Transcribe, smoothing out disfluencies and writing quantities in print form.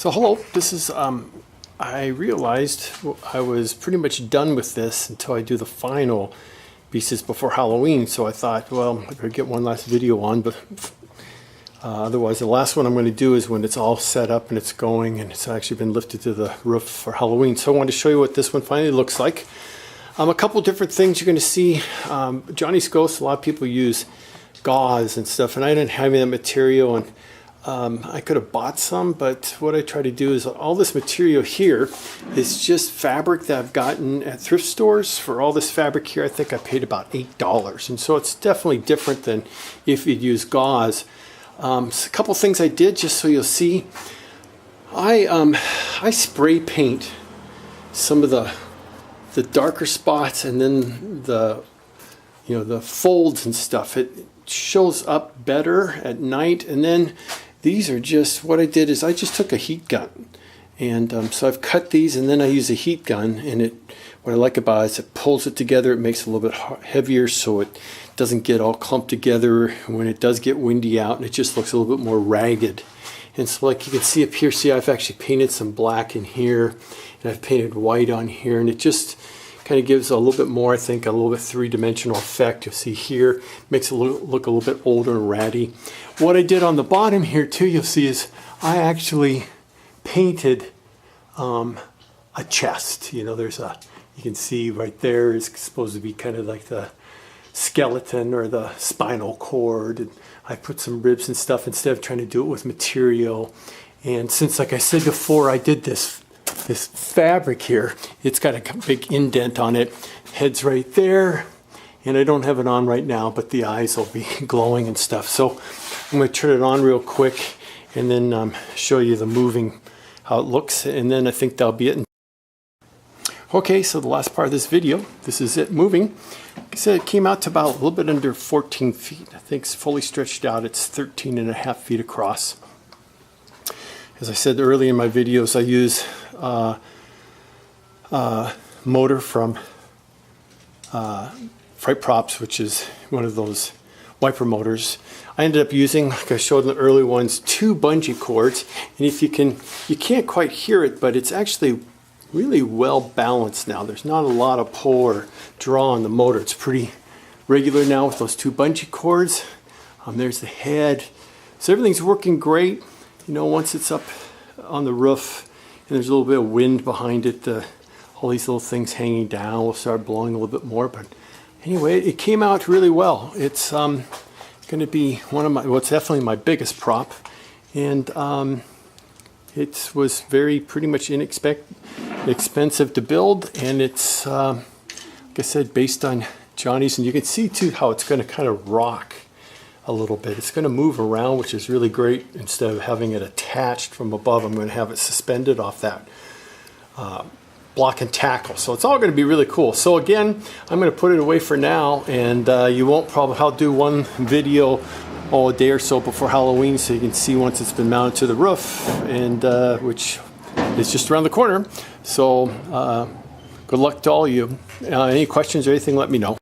So hello, this is, I realized I was pretty much done with this until I do the final pieces before Halloween. So I thought, well, I could get one last video on, but otherwise the last one I'm going to do is when it's all set up and it's going and it's actually been lifted to the roof for Halloween. So I wanted to show you what this one finally looks like. A couple different things you're going to see. Johnny's Ghost, a lot of people use gauze and stuff, and I didn't have any of that material, and I could have bought some, but what I try to do is all this material here is just fabric that I've gotten at thrift stores. For all this fabric here, I think I paid about $8, and so it's definitely different than if you'd use gauze. A couple things I did just so you'll see. I spray paint some of the darker spots, and then the folds and stuff. It shows up better at night. And then these are just, what I did is I just took a heat gun, and so I've cut these, and then I use a heat gun, and what I like about it is it pulls it together. It makes it a little bit heavier so it doesn't get all clumped together when it does get windy out, and it just looks a little bit more ragged. And so like you can see up here, see I've actually painted some black in here, and I've painted white on here, and it just kind of gives a little bit more, I think, a little bit three-dimensional effect. You'll see here, makes it look a little bit older and ratty. What I did on the bottom here too, you'll see, is I actually painted a chest. You can see right there is supposed to be kind of like the skeleton or the spinal cord. And I put some ribs and stuff instead of trying to do it with material. And since, like I said before, I did this fabric here, it's got a big indent on it. Head's right there, and I don't have it on right now, but the eyes will be glowing and stuff. So I'm going to turn it on real quick and then show you the moving, how it looks, and then I think that'll be it. Okay, so the last part of this video, this is it moving. Like I said, it came out to about a little bit under 14 feet. I think it's fully stretched out. It's 13.5 feet across. As I said earlier in my videos, I use motor from Frightprops, which is one of those wiper motors. I ended up using, like I showed in the early ones, 2 bungee cords, and if you can't quite hear it, but it's actually really well balanced now. There's not a lot of pull or draw on the motor. It's pretty regular now with those 2 bungee cords. There's the head. So everything's working great. Once it's up on the roof and there's a little bit of wind behind it, all these little things hanging down will start blowing a little bit more. But anyway, it came out really well. It's going to be it's definitely my biggest prop, and it was pretty much inexpensive to build, and it's like I said, based on Johnny's, and you can see too how it's going to kind of rock a little bit. It's going to move around, which is really great. Instead of having it attached from above, I'm going to have it suspended off that block and tackle. So it's all going to be really cool. So again, I'm going to put it away for now, and you won't probably, I'll do one video a day or so before Halloween so you can see once it's been mounted to the roof, and which is just around the corner. So good luck to all of you. Any questions or anything, let me know.